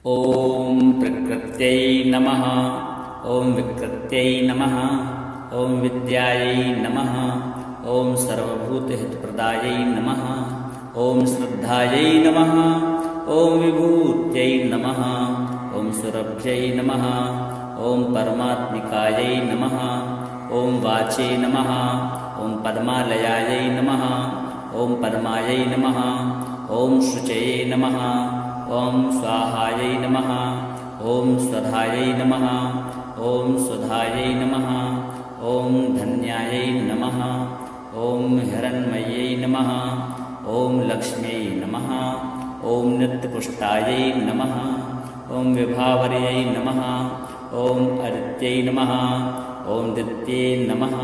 ॐ प्रकृत्यै नमः। ॐ विकृत्यै नमः। ॐ विद्यायै नमः। ॐ सर्वभूतहितप्रदायै नमः। ॐ श्रद्धायै नमः। ॐ विभूत्यै नमः। ॐ सुरभ्यै नमः। ॐ परमात्मिकायै नमः। ॐ वाचे नमः। ॐ पद्मालयायै नमः। ॐ पद्मायै नमः। ॐ शुचये नमः। ॐ स्वाहायै नमः। ॐ स्वधायै नमः। ॐ सुधायै नमः। ॐ धन्यायै नमः। ॐ हिरण्मयै नमः। ॐ लक्ष्म्यै नमः। ॐ नित्यपुष्टायै नमः। ॐ विभावर्यै नमः। ॐ अदित्यै नमः। ॐ दित्ये नमः।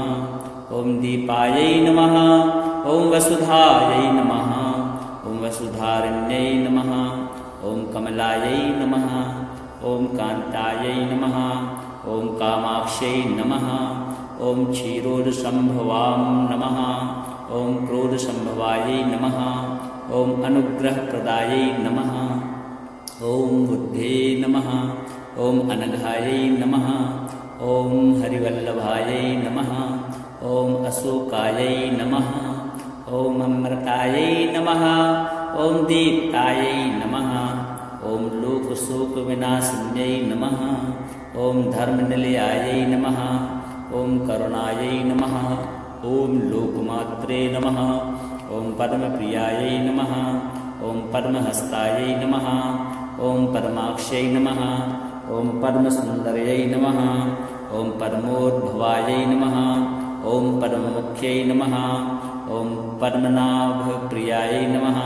ॐ दीपायै नमः। ॐ वसुधायै नमः। ॐ वसुधारण्यै नमः। ॐ कमलायै नमः। ॐ कान्तायै नमः। ॐ कामाक्ष्यै नमः। ॐ क्षीरोदसम्भवां नमः। ॐ क्रोधसम्भवायै नमः। ॐ अनुग्रहप्रदायै नमः। ॐ बुद्धे नमः। ॐ अनघायै नमः। ॐ हरिवल्लभायै नमः। ॐ अशोकायै नमः। ॐ अमृतायै नमः। ॐ दीप्तायै नमः। ॐ लोकशोकविनाशिन्यै नमः। ॐ धर्मनिलयायै नमः। ॐ करुणायै नमः। ॐ लोकमात्रे नमः। ॐ पद्मप्रियायै नमः। ॐ पद्महस्तायै नमः। ॐ पद्माक्ष्यै नमः। ॐ पद्मसुन्दर्यै नमः। ॐ पद्मोद्भवायै नमः। ॐ पद्ममुख्यै नमः। ॐ पद्मनाभप्रियायै नमः।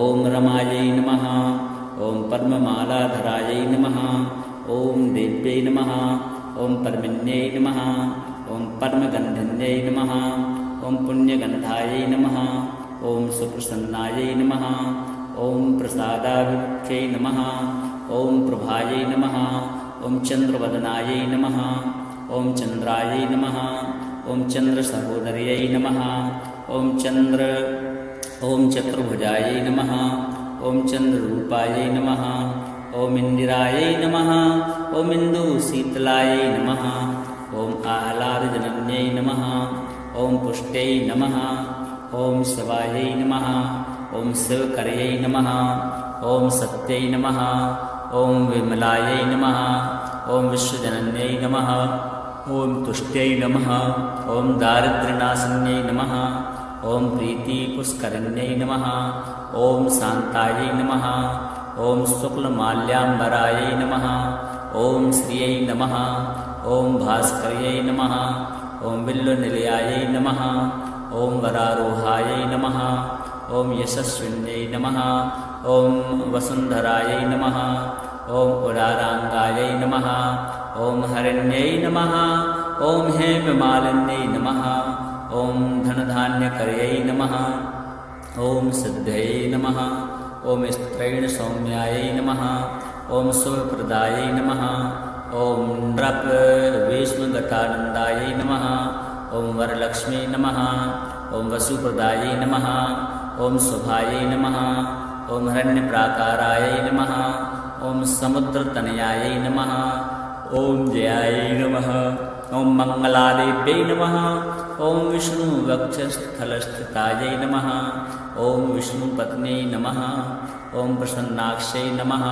ॐ रमायै नमः। ॐ पद्ममालाधरायै नमः। ॐ देव्यै नमः। ॐ पद्मिन्यै नमः। ॐ पद्मगन्धिन्यै नमः। ॐ पुण्यगन्धायै नमः। ॐ सुप्रसन्नायै नमः। ॐ प्रसादाभिमुख्यै नमः। ॐ प्रभायै नमः। ॐ चन्द्रवदनायै नमः। ॐ चन्द्रायै नमः। ॐ चन्द्रसहोदर्यै नमः। ॐ चतुर्भुजायै नमः। ॐ चन्द्ररूपायै नमः। ॐ इन्दिरायै नमः। ॐ इन्दुशीतलायै नमः। ॐ आह्लादजनन्यै नमः। ॐ पुष्ट्यै नमः। ॐ शिवायै नमः। ॐ शिवकर्यै नमः। ॐ सत्यै नमः। ॐ विमलायै नमः। ॐ विश्वजनन्यै नमः। ॐ तुष्ट्यै नमः। ॐ दारिद्र्यनाशिन्यै नमः। ॐ प्रीतिपुष्करिण्यै नमः। ॐ शान्तायै नमः। ॐ शुक्लमाल्याम्बरायै नमः। ॐ श्रियै नमः। ॐ भास्कर्यै नमः। ॐ बिल्वनिलयायै नमः। ॐ वरारोहायै नमः। ॐ यशस्विन्यै नमः। ॐ वसुन्धरायै नमः। ॐ उदाराङ्गायै नमः। ॐ हरिण्यै नमः। ॐ हेममालिन्यै नमः। ॐ धनधान्यकर्यै नमः। ॐ सिद्धये नमः। ॐ स्त्रैणसौम्यायै नमः। ॐ शुभप्रदायै नमः। ॐ नृपविष्णुगतानन्दायै नमः। ॐ वरलक्ष्मी नमः। ॐ वसुप्रदायै नमः। ॐ शुभायै नमः। ॐ हिरण्यप्राकारायै नमः। ॐ समुद्रतनयायै नमः। ॐ जयायै नमः। ॐ मङ्गलादेव्यै नमः। ॐ विष्णुवक्षस्थलस्थितायै नमः। ॐ विष्णुपत्न्यै नमः। ॐ प्रसन्नाक्ष्यै नमः।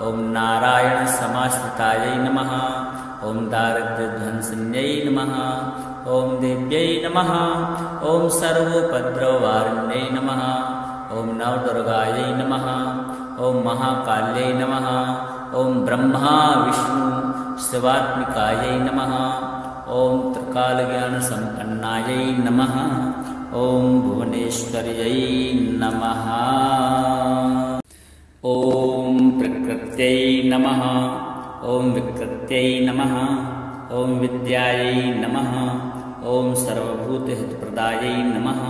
ॐ नारायणसमाश्रितायै नमः। ॐ दारिद्र्यध्वंसिन्यै नमः। ॐ देव्यै नमः। ॐ सर्वोपद्रववारिण्यै नमः। ॐ नवदुर्गायै नमः। ॐ महाकाल्यै नमः। ॐ ब्रह्मा विष्णु शिवात्मिकायै नमः। ॐ त्रिकालज्ञानसम्पन्नायै नमः। ॐ भुवनेश्वर्यै नमः। ॐ प्रकृत्यै नमः। ॐ विकृत्यै नमः। ॐ विद्यायै नमः। ॐ सर्वभूतहितप्रदायै नमः।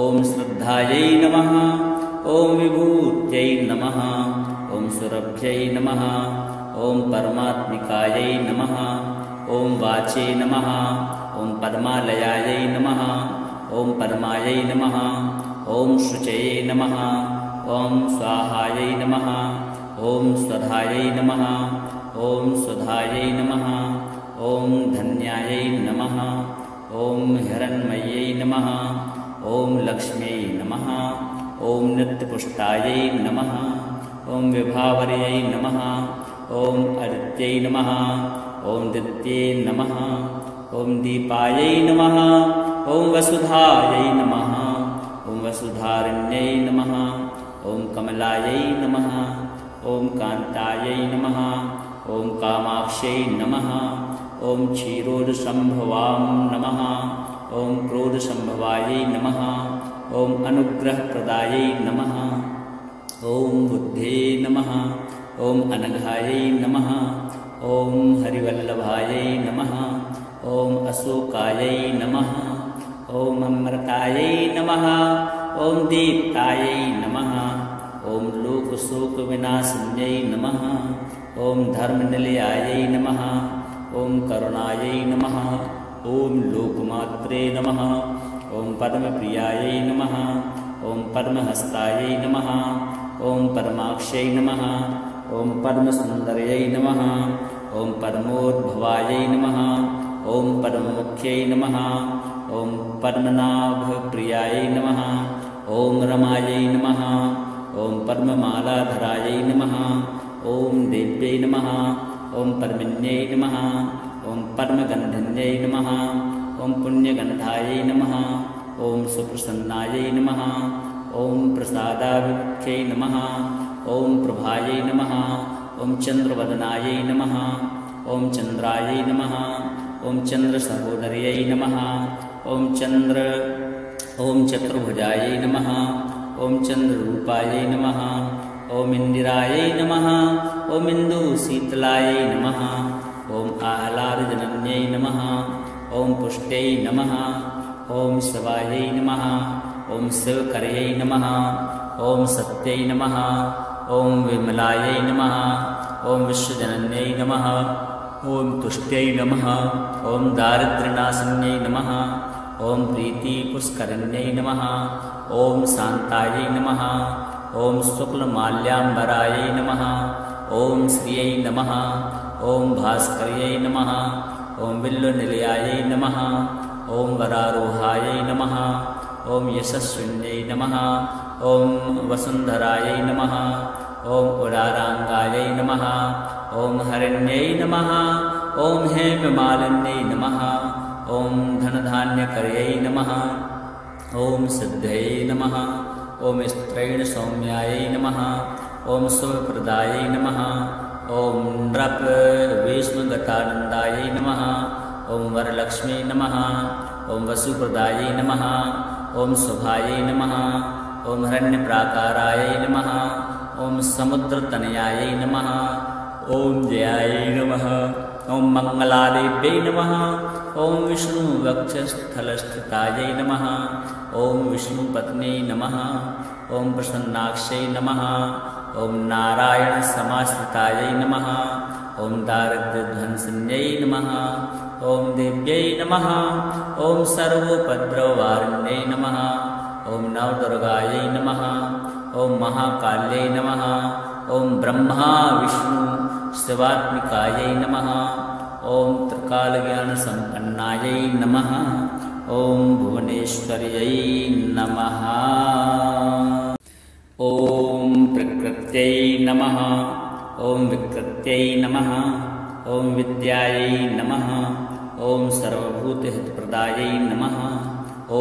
ॐ श्रद्धायै नमः। ॐ विभूत्यै नमः। ॐ सुरभ्यै नमः। ॐ परमात्मिकायै नमः। ॐ वाचे नमः। ॐ पद्मालयायै नमः। ॐ पद्मायै नमः। ॐ शुचये नमः। ॐ स्वाहायै नमः। ॐ स्वधायै नमः ॐ स्वधायै नमः ॐ धन्यायै नमः ॐ हिरण्मयै नमः ॐ लक्ष्म्यै नमः ॐ नित्यपुष्टायै नमः ॐ विभावर्यै नमः ॐ आदित्यै नमः ॐ दित्यै नमः ॐ दीपायै नमः ॐ वसुधायै नमः ॐ वसुधारण्यै नमः ॐ कमलायै नमः ॐ कान्तायै नमः ॐ कामाक्ष्यै नमः ॐ क्षीरोदसम्भवां नमः ॐ क्रोधसम्भवायै नमः ॐ अनुग्रहप्रदायै नमः ॐ बुद्धे नमः ॐ अनघायै नमः ॐ हरिवल्लभायै नमः ॐ अशोकायै नमः ॐ अमृतायै नमः ॐ दीप्तायै नमः ॐ लोकशोकविनाशिन्यै नमः ॐ धर्मनिलयायै नमः ॐ करुणायै नमः ॐ लोकमात्रे नमः ॐ पद्मप्रियायै नमः ॐ पद्महस्तायै नमः ॐ पद्माक्ष्यै नमः ॐ पद्मसुन्दर्यै नमः ॐ पद्मोद्भवायै नमः ॐ पद्ममुख्यै नमः ॐ पद्मनाभप्रियायै नमः ॐ रमायै नमः ॐ पद्ममालाधरायै नमः ॐ देव्यै नमः ॐ पद्मिन्यै नमः ॐ पद्मगन्धिन्यै नमः ॐ पुण्यगन्धायै नमः ॐ सुप्रसन्नायै नमः ॐ प्रसादाभिमुख्यै नमः ॐ प्रभायै नमः ॐ चन्द्रवदनायै नमः ॐ चन्द्रायै नमः ॐ चन्द्रसहोदर्यै नमः ॐ चतुर्भुजायै नमः ॐ चन्द्ररूपायै नमः ॐ इन्दिरायै नमः ॐ इन्दुशीतलायै नमः ॐ आह्लादजनन्यै नमः ॐ पुष्ट्यै नमः ॐ शिवायै नमः ॐ शिवकर्यै नमः ॐ सत्यै नमः ॐ विमलायै नमः ॐ विश्वजनन्यै नमः ॐ तुष्ट्यै नमः ॐ दारिद्र्यनाशिन्यै नमः ॐ प्रीतिपुष्करिण्यै नमः ॐ शान्तायै नमः ॐ शुक्लमाल्याम्बरायै नमः ॐ श्रियै नमः ॐ भास्कर्यै नमः ॐ बिल्वनिलयायै नमः ॐ वरारोहायै नमः ॐ यशस्विन्यै नमः ॐ वसुन्धरायै नमः ॐ उदाराङ्गायै नमः ॐ हरिण्यै नमः ॐ हेममालिन्यै नमः ॐ धनधान्यकर्यै नमः ॐ सिद्धयै नमः ॐ स्त्रैणसौम्यायै नमः ॐ शुभप्रदायै नमः ॐ नृपवेश्मगतानन्दायै नमः ॐ वरलक्ष्मी नमः ॐ वसुप्रदायै नमः ॐ शुभायै नमः ॐ हिरण्यप्राकारायै नमः ॐ समुद्रतनयायै नमः ॐ जयायै नमः ॐ मङ्गलादेव्यै नमः ॐ विष्णुवक्षस्थलस्थितायै नमः ॐ विष्णुपत्न्यै नमः ॐ प्रसन्नाक्ष्यै नमः ॐ नारायणसमाश्रितायै नमः ॐ दारिद्र्यध्वंसिन्यै नमः ॐ देव्यै नमः ॐ सर्वोपद्रववारिण्यै नमः ॐ नवदुर्गायै नमः ॐ महाकाल्यै नमः ॐ ब्रह्मा विष्णु शिवात्मिकायै नमः ॐ त्रिकालज्ञानसम्पन्नायै नमः ॐ भुवनेश्वर्यै नमः ॐ प्रकृत्यै नमः ॐ विकृत्यै नमः ॐ विद्यायै नमः ॐ सर्वभूतहितप्रदायै नमः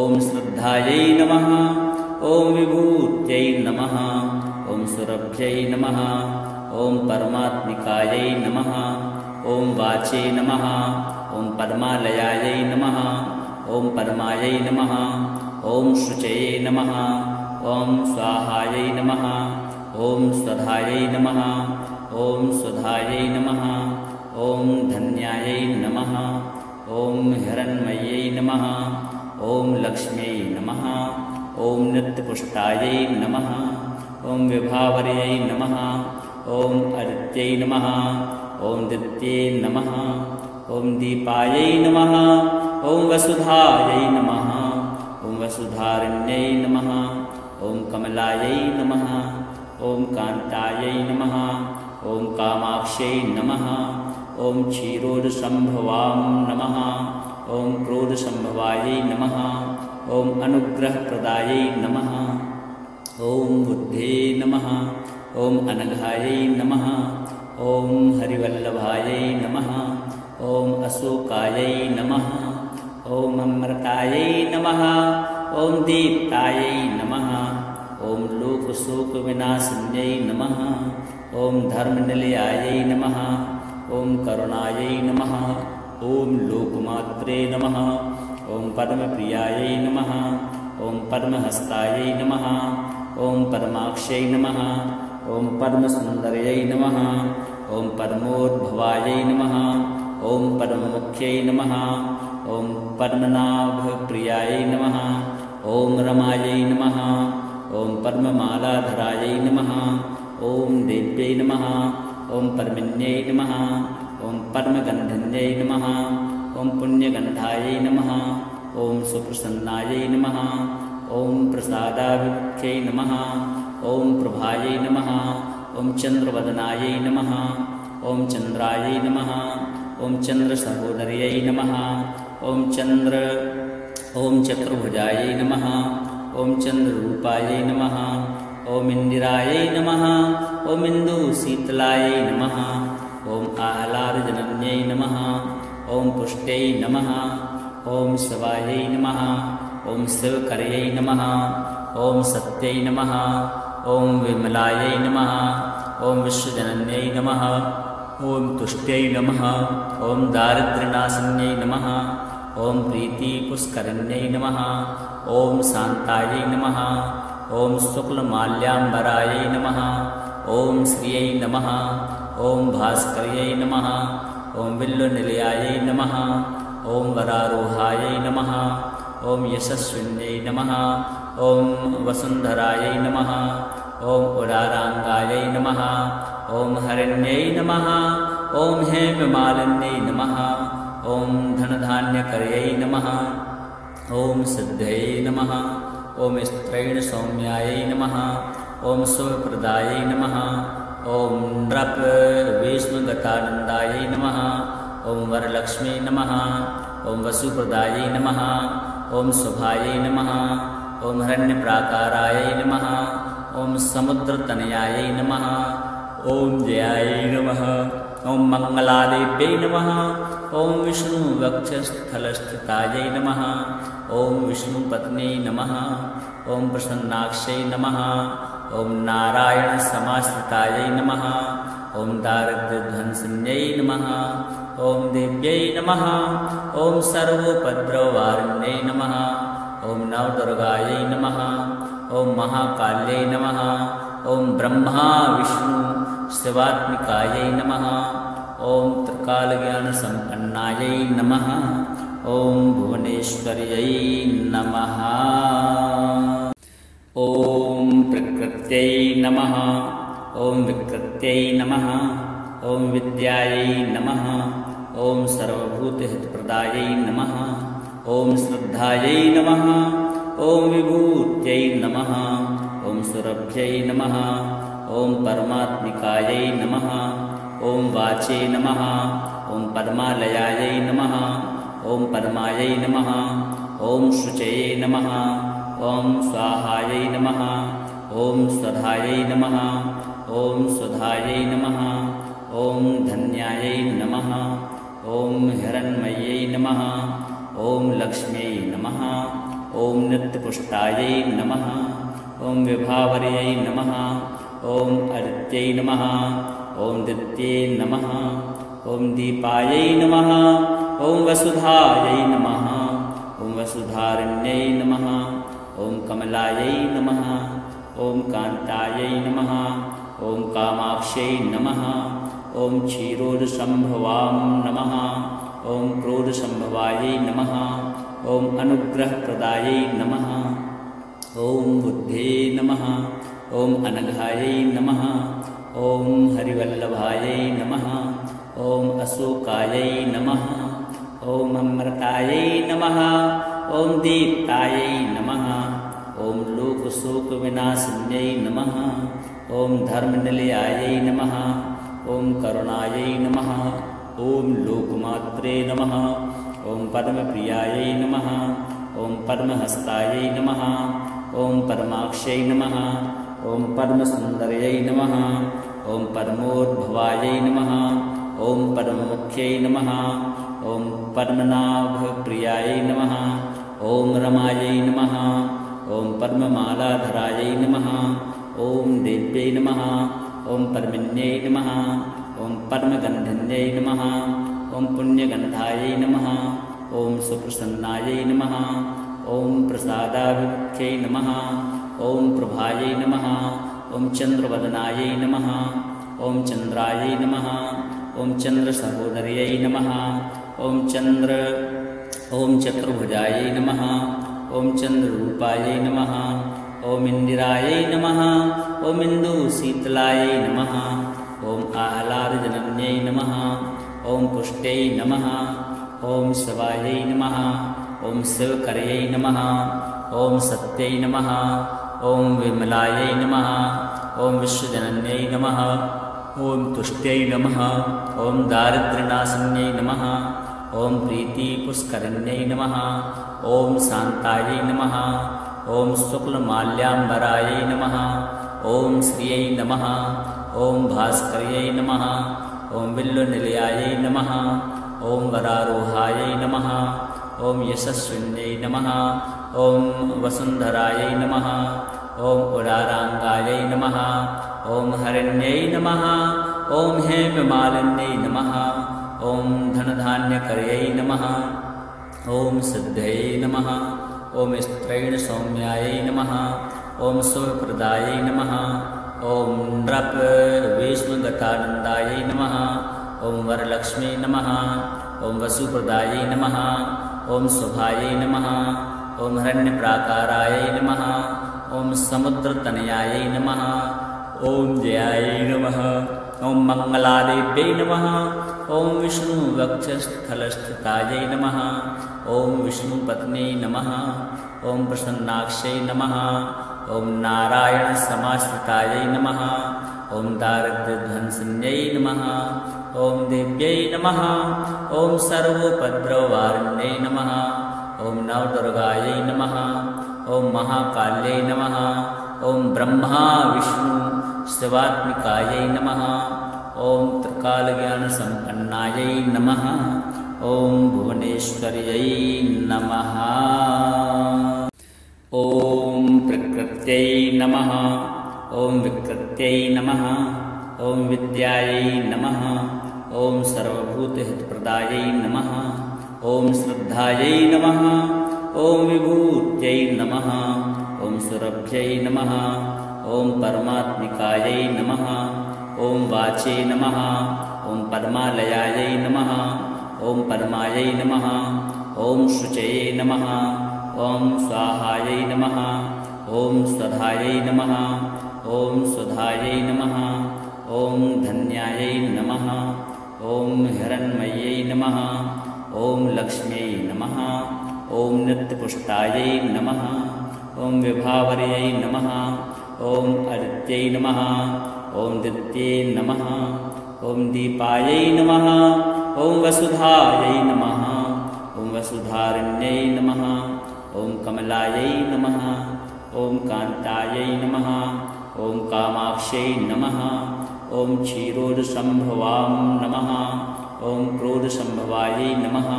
ॐ श्रद्धायै नमः ॐ विभूत्यै नमः ॐ सुरभ्यै नमः ॐ परमात्मिकायै नमः ॐ वाचे नमः ॐ पद्मालयायै नमः ॐ पद्मायै नमः ॐ शुचये नमः ॐ स्वाहायै नमः ॐ स्वधायै नमः ॐ सुधायै नमः ॐ धन्यायै नमः ॐ हिरण्मयै नमः ॐ लक्ष्म्यै नमः ॐ नित्यपुष्टायै नमः ॐ विभावर्यै नमः ॐ आदित्यै नमः ॐ दित्यै नमः ॐ दीपायै नमः ॐ वसुधायै नमः ॐ वसुधारण्यै नमः ॐ कमलायै नमः ॐ कान्तायै नमः ॐ कामाक्ष्यै नमः ॐ क्षीरोदसम्भवां नमः ॐ क्रोधसम्भवायै नमः ॐ अनुग्रहप्रदायै नमः ॐ बुद्धे नमः ॐ अनघायै नमः ॐ हरिवल्लभायै नमः ॐ अशोकायै नमः ॐ अमृतायै नमः ॐ दीप्तायै नमः ॐ लोकशोकविनाशिन्यै नमः ॐ धर्मनिलयायै नमः ॐ करुणायै नमः ॐ लोकमात्रे नमः ॐ पद्मप्रियायै नमः ॐ पद्महस्तायै नमः ॐ पद्माक्ष्यै नमः ॐ पद्मसुन्दर्यै नमः ॐ पद्मोद्भवायै नमः ॐ पद्ममुख्यै नमः ॐ पद्मनाभप्रियायै नमः ॐ रमायै नमः ॐ पद्ममालाधरायै नमः ॐ देव्यै नमः ॐ पद्मिन्यै नमः ॐ पद्मगन्धिन्यै नमः ॐ पुण्यगन्धायै नमः ॐ सुप्रसन्नायै नमः ॐ प्रसादाभिमुख्यै नमः ॐ प्रभायै नमः ॐ चन्द्रवदनायै नमः ॐ चन्द्रायै नमः ॐ चन्द्रसहोदर्यै नमः ॐ चक्रभुजायै नमः ॐ चन्द्ररूपायै नमः ॐ इन्दिरायै नमः ॐ इन्दुशीतलायै नमः ॐ आह्लादजनन्यै नमः ॐ पुष्ट्यै नमः ॐ शिवायै नमः ॐ शिवकर्यै नमः ॐ सत्यै नमः ॐ विमलायै नमः ॐ विश्वजनन्यै नमः ॐ तुष्ट्यै नमः ॐ दारिद्र्यनाशिन्यै नमः ॐ प्रीतिपुष्करिण्यै नमः ॐ शान्तायै नमः ॐ शुक्लमाल्याम्बरायै नमः ॐ श्रियै नमः ॐ भास्कर्यै नमः ॐ बिल्वनिलयायै नमः ॐ वरारोहायै नमः ॐ यशस्विन्यै नमः ॐ वसुन्धरायै नमः ॐ उदाराङ्गायै नमः ॐ हरिण्यै नमः ॐ हेममालिन्यै नमः ॐ धनधान्यकर्यै नमः ॐ सिद्धयै नमः ॐ स्त्रैणसौम्यायै नमः ॐ शुभप्रदायै नमः ॐ नृपविष्णुगतानन्दायै नमः ॐ वरलक्ष्मी नमः ॐ वसुप्रदायै नमः ॐ शुभायै नमः ॐ हिरण्यप्राकारायै नमः ॐ समुद्रतनयायै नमः ॐ जयायै नमः ॐ मङ्गलादेव्यै नमः ॐ विष्णुवक्षस्थलस्थितायै नमः ॐ विष्णुपत्न्यै नमः ॐ प्रसन्नाक्ष्यै नमः ॐ नारायणसमाश्रितायै नमः ॐ दारिद्र्यध्वंसिन्यै नमः ॐ देव्यै नमः ॐ सर्वोपद्रववारिण्यै नमः ॐ नवदुर्गायै नमः ॐ महाकाल्यै नमः ॐ ब्रह्मा विष्णु शिवात्मिकायै नमः ॐ त्रिकालज्ञानसम्पन्नायै नमः ॐ भुवनेश्वर्यै नमः ॐ प्रकृत्यै नमः ॐ विकृत्यै नमः ॐ विद्यायै नमः ॐ सर्वभूतहितप्रदायै नमः ॐ श्रद्धायै नमः ॐ विभूत्यै नमः ॐ सुरभ्यै नमः ॐ परमात्मिकायै नमः ॐ वाचे नमः ॐ पद्मालयायै नमः ॐ पद्मायै नमः ॐ शुचये नमः ॐ स्वाहायै नमः ॐ स्वधायै नमः ॐ सुधायै नमः ॐ धन्यायै नमः ॐ हिरण्मयै नमः ॐ लक्ष्म्यै नमः ॐ नित्यपुष्टायै नमः ॐ विभावर्यै नमः ॐ अदित्यै नमः ॐ दित्ये नमः ॐ दीपायै नमः ॐ वसुधायै नमः ॐ वसुधारिण्यै नमः ॐ कमलायै नमः ॐ कान्तायै नमः ॐ कामाक्ष्यै नमः ॐ क्षीरोदसम्भवां नमः ॐ क्रोधसम्भवायै नमः ॐ अनुग्रहप्रदायै नमः ॐ बुद्धे नमः ॐ अनघायै नमः ॐ हरिवल्लभायै नमः ॐ अशोकायै नमः ॐ अमृतायै नमः ॐ दीप्तायै नमः ॐ लोकशोकविनाशिन्यै नमः ॐ धर्मनिलयायै नमः ॐ करुणायै नमः ॐ लोकमात्रे नमः ॐ पद्मप्रियायै नमः ॐ पद्महस्तायै नमः ॐ पद्माक्षै नमः ॐ पद्मसुन्दर्यै नमः ॐ पद्मोद्भवायै नमः ॐ पद्ममुख्यै नमः ॐ पद्मनाभप्रियायै नमः ॐ रमायै नमः ॐ पद्ममालाधरायै नमः ॐ देव्यै नमः ॐ पद्मिन्यै नमः ॐ पद्मगन्धिन्यै नमः ॐ पुण्यगन्धायै नमः ॐ सुप्रसन्नायै नमः ॐ प्रसादाभिमुख्यै नमः ॐ प्रभायै नमः ॐ चन्द्रवदनायै नमः ॐ चन्द्रायै नमः ॐ चन्द्रसहोदर्यै नमः ॐ चतुर्भुजायै नमः ॐ चन्द्ररूपायै नमः ॐ इन्दिरायै नमः ॐ इन्दुशीतलायै नमः ॐ आह्लादजनन्यै नमः ॐ पुष्ट्यै नमः ॐ शिवायै नमः ॐ शिवकर्यै नमः ॐ सत्यै नमः ॐ विमलायै नमः ॐ विश्वजनन्यै नमः ॐ तुष्ट्यै नमः ॐ दारिद्र्यनाशिन्यै नमः ॐ प्रीतिपुष्करिण्यै नमः ॐ शान्तायै नमः ॐ शुक्लमाल्याम्बरायै नमः ॐ श्रियै नमः ॐ भास्कर्यै नमः ॐ बिल्वनिलयायै नमः ॐ वरारोहायै नमः ॐ यशस्विन्यै नमः ॐ वसुन्धरायै नमः ॐ उदाराङ्गायै नमः ॐ हरिण्यै नमः ॐ हेममालिन्यै नमः ॐ धनधान्यकर्यै नमः ॐ सिद्धयै नमः ॐ स्त्रैणसौम्यायै नमः ॐ शुभप्रदायै नमः ॐ नृपविष्णुगतानन्दायै नमः ॐ वरलक्ष्मी नमः ॐ वसुप्रदायै नमः ॐ शुभायै नमः ॐ हिरण्यप्राकारायै नमः ॐ समुद्रतनयायै नमः ॐ जयायै नमः ॐ मङ्गलादेव्यै नमः ॐ विष्णुवक्षस्थलस्थितायै नमः ॐ विष्णुपत्न्यै नमः ॐ प्रसन्नाक्षै नमः ॐ नारायणसमाश्रितायै नमः ॐ दारिद्र्यध्वंसिन्यै नमः ॐ देव्यै नमः ॐ सर्वोपद्रववारिण्यै नमः ॐ नवदुर्गायै नमः ॐ महाकाल्यै नमः ॐ ब्रह्मा विष्णु शिवात्मिकायै नमः ॐ त्रिकालज्ञानसम्पन्नायै नमः ॐ भुवनेश्वर्यै नमः ॐ प्रकृत्यै नमः ॐ विकृत्यै नमः ॐ विद्यायै नमः ॐ सर्वभूतहितप्रदायै नमः ॐ श्रद्धायै नमः ॐ विभूत्यै नमः ॐ सुरभ्यै नमः ॐ परमात्मिकायै नमः ॐ वाचे नमः ॐ पद्मालयायै नमः ॐ पद्मायै नमः ॐ शुचये नमः ॐ स्वाहायै नमः ॐ स्वधायै नमः ॐ सुधायै नमः ॐ धन्यायै नमः ॐ हिरण्मय्यै नमः ॐ लक्ष्म्यै नमः ॐ नित्यपुष्टायै नमः ॐ विभावर्यै नमः ॐ आदित्यै नमः ॐ दित्यै नमः ॐ दीपायै नमः ॐ वसुधायै नमः ॐ वसुधारिण्यै नमः ॐ कमलायै नमः ॐ कान्तायै नमः ॐ कामाक्ष्यै नमः ॐ क्षीरोदसम्भवां नमः ॐ क्रोधसम्भवायै नमः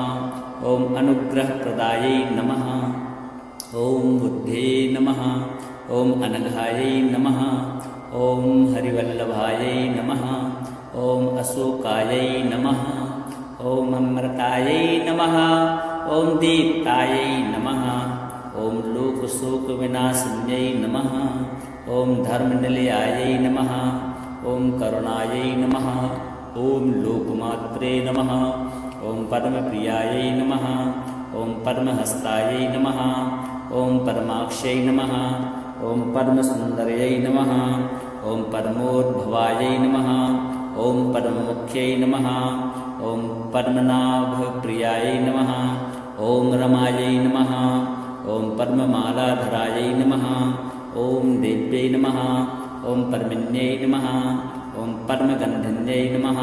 ॐ अनुग्रहप्रदायै नमः ॐ बुद्धे नमः ॐ अनघायै नमः ॐ हरिवल्लभायै नमः ॐ अशोकायै नमः ॐ अमृतायै नमः ॐ दीप्तायै नमः ॐ लोकशोकविनाशिन्यै नमः ॐ धर्मनिलयायै नमः ॐ करुणायै नमः ॐ लोकमात्रे नमः ॐ पद्मप्रियायै नमः ॐ पद्महस्तायै नमः ॐ पद्माक्षै नमः ॐ पद्मसुन्दर्यै नमः ॐ पद्मोद्भवायै नमः ॐ पद्ममुख्यै नमः ॐ पद्मनाभप्रियायै नमः ॐ रमायै नमः ॐ पद्ममालाधरायै नमः ॐ देव्यै नमः ॐ पद्मिन्यै नमः ॐ पद्मगन्धिन्यै नमः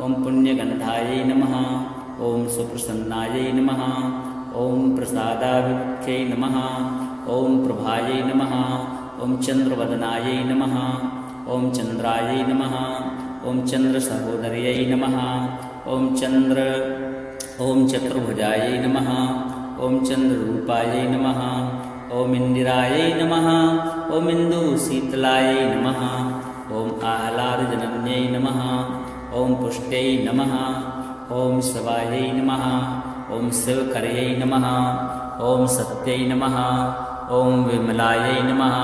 ॐ पुण्यगन्धायै नमः ॐ सुप्रसन्नायै नमः ॐ प्रसादाभिमुख्यै नमः ॐ प्रभायै नमः ॐ चन्द्रवदनायै नमः ॐ चन्द्रायै नमः ॐ चन्द्रसहोदर्यै नमः ॐ चतुर्भुजायै नमः ॐ चन्द्ररूपायै नमः ॐ इन्दिरायै नमः ॐ इन्दुशीतलायै नमः ॐ आह्लादजनन्यै नमः ॐ पुष्ट्यै नमः ॐ शिवायै नमः ॐ शिवकर्यै नमः ॐ सत्यै नमः ॐ विमलायै नमः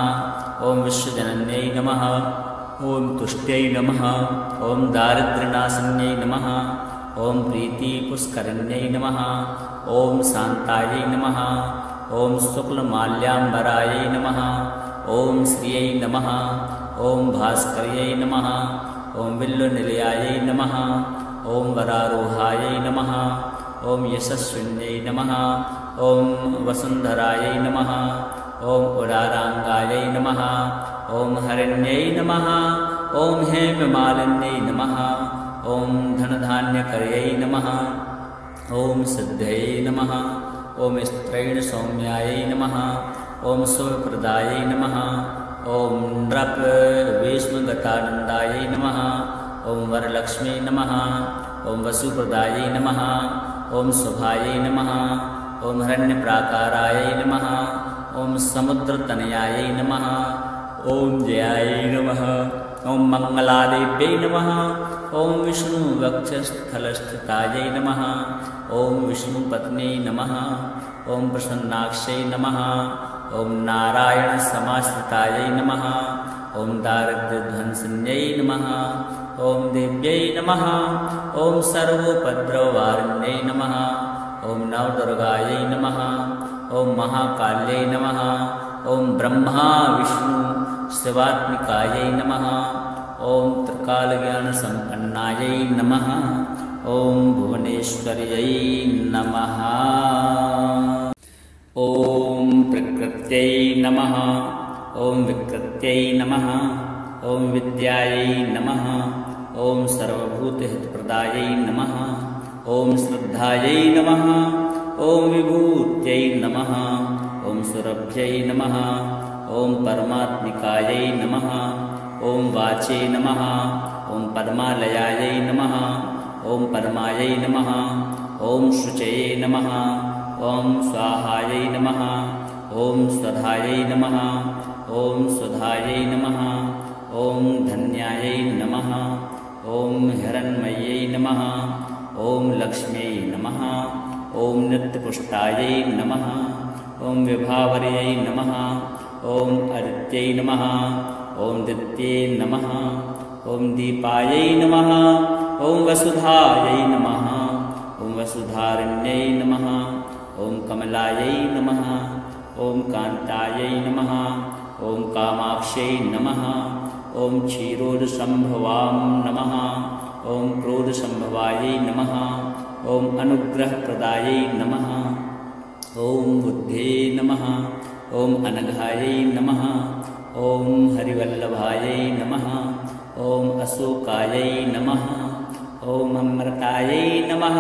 ॐ विश्वजनन्यै नमः ॐ तुष्ट्यै नमः ॐ दारिद्र्यनाशिन्यै नमः ॐ प्रीतिपुष्करिण्यै नमः ॐ शान्तायै नमः ॐ शुक्लमाल्याम्बरायै नमः ॐ श्रियै नमः ॐ भास्कर्यै नमः ॐ बिल्वनिलयायै नमः ॐ वरारोहायै नमः ॐ यशस्विन्यै नमः ॐ वसुन्धरायै नमः ॐ उदाराङ्गायै नमः ॐ हरिण्यै नमः ॐ हेममालिन्यै नमः ॐ धनधान्यकर्यै नमः ॐ सिद्धयै नमः ॐ स्त्रैणसौम्यायै नमः ॐ शुभप्रदायै नमः ॐ नृपविष्णुगतानन्दायै नमः ॐ वरलक्ष्मी नमः ॐ वसुप्रदायै नमः ॐ शुभायै नमः ॐ हिरण्यप्राकारायै नमः ॐ समुद्रतनयायै नमः ॐ जयायै नमः ॐ मङ्गलादेव्यै नमः ॐ विष्णुवक्षस्थलस्थितायै नमः ॐ विष्णुपत्न्यै नमः ॐ प्रसन्नाक्षै नमः ॐ नारायणसमाश्रितायै नमः ॐ दारिद्र्यध्वंसिन्यै नमः ॐ देव्यै नमः ॐ सर्वोपद्रववारिण्यै नमः ॐ नवदुर्गायै नमः ॐ महाकाल्यै नमः ॐ ब्रह्मा विष्णु शिवात्मिकायै नमः ॐ त्रिकालज्ञानसम्पन्नायै नमः ॐ भुवनेश्वर्यै नमः ॐ प्रकृत्यै नमः ॐ विकृत्यै नमः ॐ विद्यायै नमः ॐ सर्वभूतहितप्रदायै नमः ॐ श्रद्धायै नमः ॐ विभूत्यै नमः ॐ सुरभ्यै नमः ॐ परमात्मिकायै नमः ॐ वाचे नमः ॐ पद्मालयायै नमः ॐ पद्मायै नमः ॐ शुचये नमः ॐ स्वाहायै नमः ॐ स्वधायै नमः ॐ सुधायै नमः ॐ धन्यायै नमः ॐ हिरण्मय्यै नमः ॐ लक्ष्म्यै नमः ॐ नित्यपुष्टायै नमः ॐ विभावर्यै नमः ॐ अदित्यै नमः ॐ दित्ये नमः ॐ दीपायै नमः ॐ वसुधायै नमः ॐ वसुधारिण्यै नमः ॐ कमलायै नमः ॐ कान्तायै नमः ॐ कामाक्ष्यै नमः ॐ क्षीरोदसम्भवां नमः ॐ क्रोधसम्भवायै नमः ॐ अनुग्रहप्रदायै नमः ॐ बुद्धे नमः ॐ अनघायै नमः ॐ हरिवल्लभायै नमः ॐ अशोकायै नमः ॐ अमृतायै नमः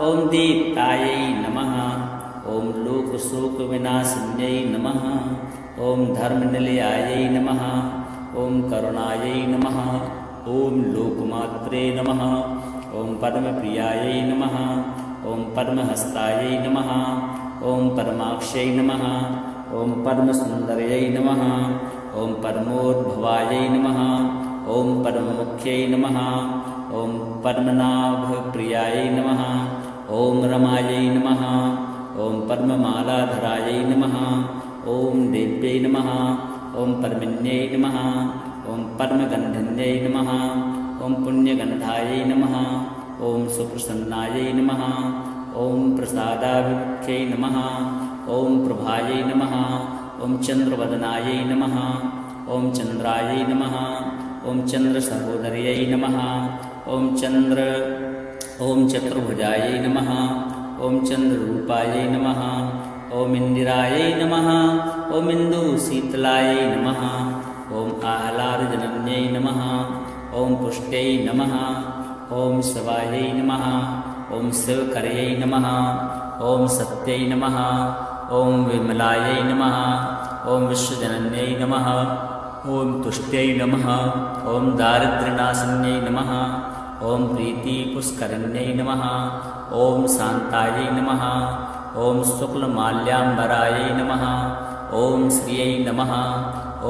ॐ दीप्तायै नमः ॐ लोकशोकविनाशिन्यै नमः ॐ धर्मनिलयायै नमः ॐ करुणायै नमः ॐ लोकमात्रे नमः ॐ पद्मप्रियायै नमः ॐ पद्महस्तायै नमः ॐ पद्माक्ष्यै नमः ॐ पद्मसुन्दर्यै नमः ॐ पद्मोद्भवायै नमः ॐ पद्ममुख्यै नमः ॐ पद्मनाभप्रियायै नमः ॐ रमायै नमः ॐ पद्ममालाधरायै नमः ॐ देव्यै नमः ॐ पद्मिन्यै नमः ॐ पद्मगन्धिन्यै नमः ॐ पुण्यगन्धायै नमः ॐ सुप्रसन्नायै नमः ॐ प्रसादाभिमुख्यै नमः ॐ प्रभायै नमः ॐ चन्द्रवदनायै नमः ॐ चन्द्रायै नमः ॐ चन्द्रसहोदर्यै नमः ॐ चतुर्भुजायै नमः ॐ चन्द्ररूपायै नमः ॐ इन्दिरायै नमः ॐ इन्दुशीतलायै नमः ॐ आह्लादजनन्यै नमः ॐ ॐ पुष्ट्यै नमः ॐ शिवायै नमः ॐ शिवकर्यै नमः ॐ सत्यै नमः ॐ विमलायै नमः ॐ विश्वजनन्यै नमः ॐ तुष्ट्यै नमः ॐ दारिद्र्यनाशिन्यै नमः ॐ प्रीतिपुष्करिण्यै नमः ॐ शान्तायै नमः ॐ शुक्लमाल्याम्बरायै नमः ॐ श्रियै नमः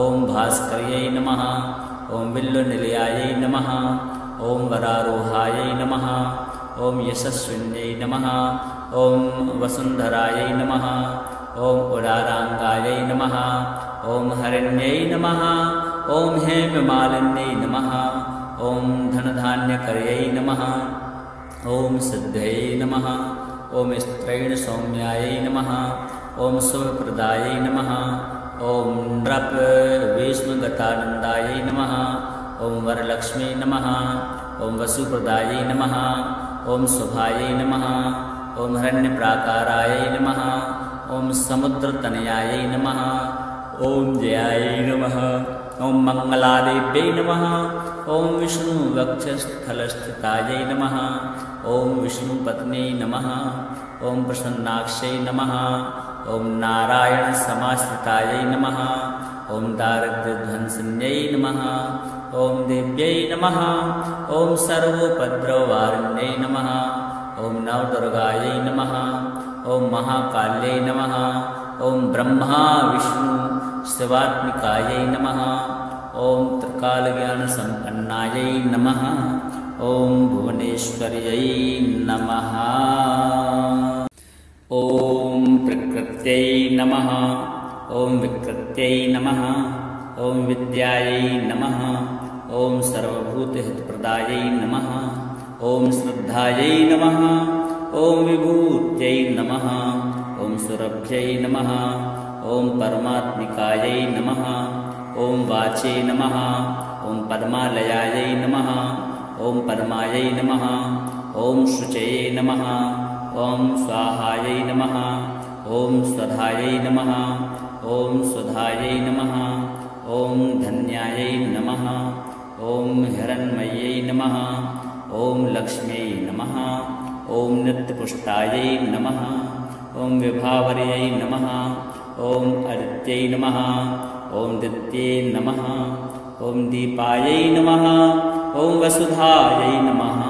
ॐ भास्कर्यै नमः ॐ बिल्वनिलयायै नमः ॐ वरारोहायै नमः ॐ यशस्विन्यै नमः ॐ वसुन्धरायै नमः ॐ उदाराङ्गायै नमः ॐ हरिण्यै नमः ॐ हेममालिन्यै नमः ॐ धनधान्यकर्यै नमः ॐ सिद्धयै नमः ॐ स्त्रैणसौम्यायै नमः ॐ शुभप्रदायै नमः ॐ नृपवेश्मगतानन्दायै नमः ॐ वरलक्ष्मी नमः ॐ वसुप्रदायै नमः ॐ शुभायै नमः ॐ हिरण्यप्राकारायै नमः ॐ समुद्रतनयायै नमः ॐ जयायै नमः ॐ मङ्गलादेव्यै नमः ॐ विष्णुवक्षस्थलस्थितायै नमः ॐ विष्णुपत्न्यै नमः ॐ प्रसन्नाक्षै नमः ॐ नारायणसमाश्रितायै नमः ॐ दारिद्र्यध्वंसिन्यै नमः ॐ देव्यै नमः ॐ सर्वोपद्रववारिण्यै नमः ॐ नवदुर्गायै नमः ॐ महाकाल्यै नमः ॐ ब्रह्मा विष्णु शिवात्मिकायै नमः ॐ त्रिकालज्ञानसम्पन्नायै नमः ॐ भुवनेश्वर्यै नमः ॐ प्रकृत्यै नमः ॐ विकृत्यै नमः ॐ विद्यायै नमः ॐ सर्वभूतहितप्रदायै नमः ॐ श्रद्धायै नमः ॐ विभूत्यै नमः ॐ सुरभ्यै नमः ॐ परमात्मिकायै नमः ॐ वाचे नमः ॐ पद्मालयायै नमः ॐ पद्मायै नमः ॐ शुचये नमः ॐ स्वाहायै नमः ॐ स्वधायै नमः ॐ सुधायै नमः ॐ धन्यायै नमः ॐ हिरण्मयै नमः ॐ लक्ष्म्यै नमः ॐ नित्यपुष्टायै नमः ॐ विभावर्यै नमः ॐ आदित्यै नमः ॐ दित्ये नमः ॐ दीपायै नमः ॐ वसुधायै नमः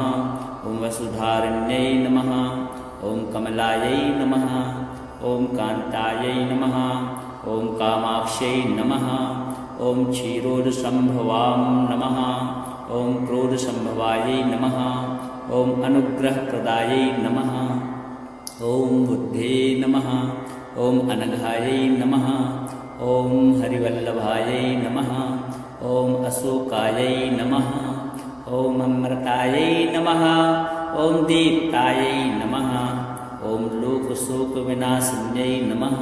ॐ वसुधारिण्यै नमः ॐ कमलायै नमः ॐ कान्तायै नमः ॐ कामाक्ष्यै नमः ॐ क्षीरोदसम्भवां नमः ॐ क्रोधसम्भवायै नमः ॐ अनुग्रहप्रदायै नमः ॐ बुद्धे नमः ॐ अनघायै नमः ॐ हरिवल्लभायै नमः ॐ अशोकायै नमः ॐ अमृतायै नमः ॐ दीप्तायै नमः ॐ लोकशोकविनाशिन्यै नमः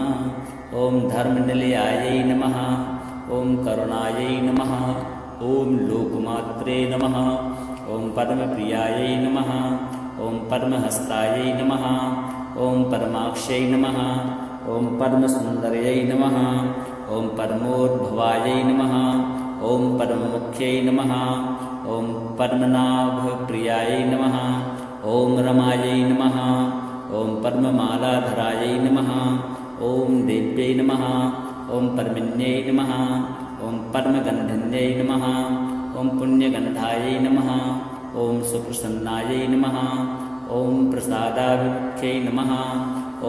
ॐ धर्मनिलयायै नमः ॐ करुणायै नमः ॐ लोकमात्रे नमः ॐ पद्मप्रियायै नमः ॐ पद्महस्तायै नमः ॐ पद्माक्ष्यै नमः ॐ पद्मसुन्दर्यै नमः ॐ पद्मोद्भवायै नमः ॐ पद्ममुख्यै नमः ॐ पद्मनाभप्रियायै नमः ॐ रमायै नमः ॐ पद्ममालाधरायै नमः ॐ देव्यै नमः ॐ पद्मिन्यै नमः ॐ पद्मगन्धिन्यै नमः ॐ पुण्यगन्धायै नमः ॐ सुप्रसन्नायै नमः ॐ प्रसादाभिमुख्यै नमः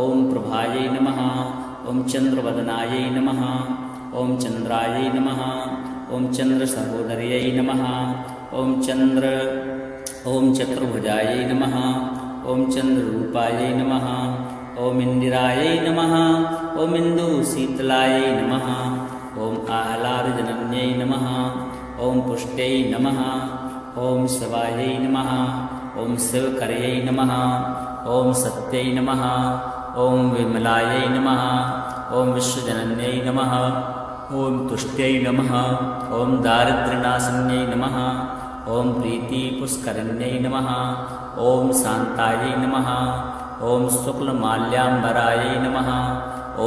ॐ प्रभायै नमः ॐ चन्द्रवदनायै नमः ॐ चन्द्रायै नमः ॐ चन्द्रसहोदर्यै नमः ॐ चतुर्भुजायै नमः ॐ चन्द्ररूपायै नमः ॐ इन्दिरायै नमः ॐ इन्दुशीतलायै नमः ॐ आह्लादजनन्यै नमः ॐ पुष्ट्यै नमः ॐ शिवायै नमः ॐ शिवकर्यै नमः ॐ सत्यै नमः ॐ विमलायै नमः ॐ विश्वजनन्यै नमः ॐ तुष्ट्यै नमः ॐ दारिद्र्यनाशिन्यै नमः ॐ प्रीतिपुष्करिण्यै नमः ॐ शान्तायै नमः ॐ शुक्लमाल्याम्बरायै नमः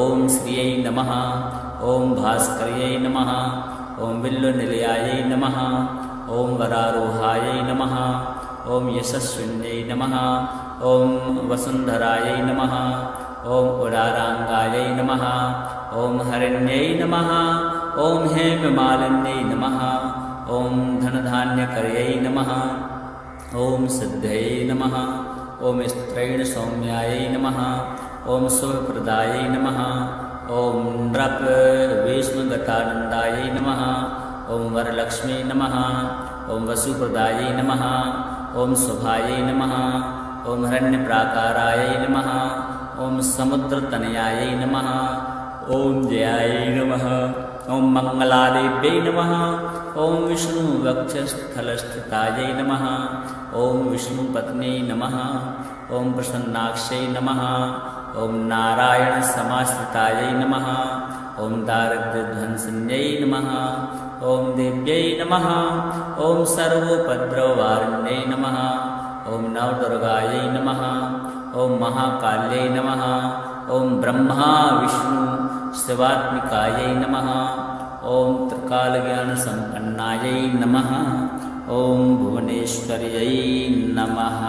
ॐ श्रियै नमः ॐ भास्कर्यै नमः ॐ बिल्वनिलयायै नमः ॐ वरारोहायै नमः। ॐ यशस्विन्यै नमः। ॐ वसुन्धरायै नमः। ॐ उदाराङ्गायै नमः। ॐ हरिण्यै नमः। ॐ हेममालिन्यै नमः। ॐ धनधान्यकर्यै नमः। ॐ सिद्धयै नमः। ॐ स्त्रैण सौम्यायै नमः। ॐ शुभप्रदायै नमः। ॐ नृप विष्णुगतानन्दायै नमः। ॐ वरलक्ष्मी नमः। ॐ वसुप्रदायै नमः। ॐ शुभायै नमः। ॐ हिरण्यप्राकारायै नमः। ॐ समुद्रतनयायै नमः। ॐ जयायै नमः। ॐ मङ्गलादेव्यै नमः। ॐ विष्णुवक्षस्थलस्थितायै नमः। ॐ विष्णुपत्न्यै नमः। ॐ प्रसन्नाक्षै नमः। ॐ नारायणसमाश्रितायै नमः। ॐ दारिद्र्यध्वंसिन्यै नमः। ॐ देव्यै नमः। ॐ सर्वोपद्रववारिण्यै नमः। ॐ नवदुर्गायै नमः। ॐ महाकाल्यै नमः। ॐ ब्रह्मा विष्णु शिवात्मिकायै नमः। ॐ त्रिकालज्ञानसम्पन्नायै नमः। ॐ भुवनेश्वर्यै नमः।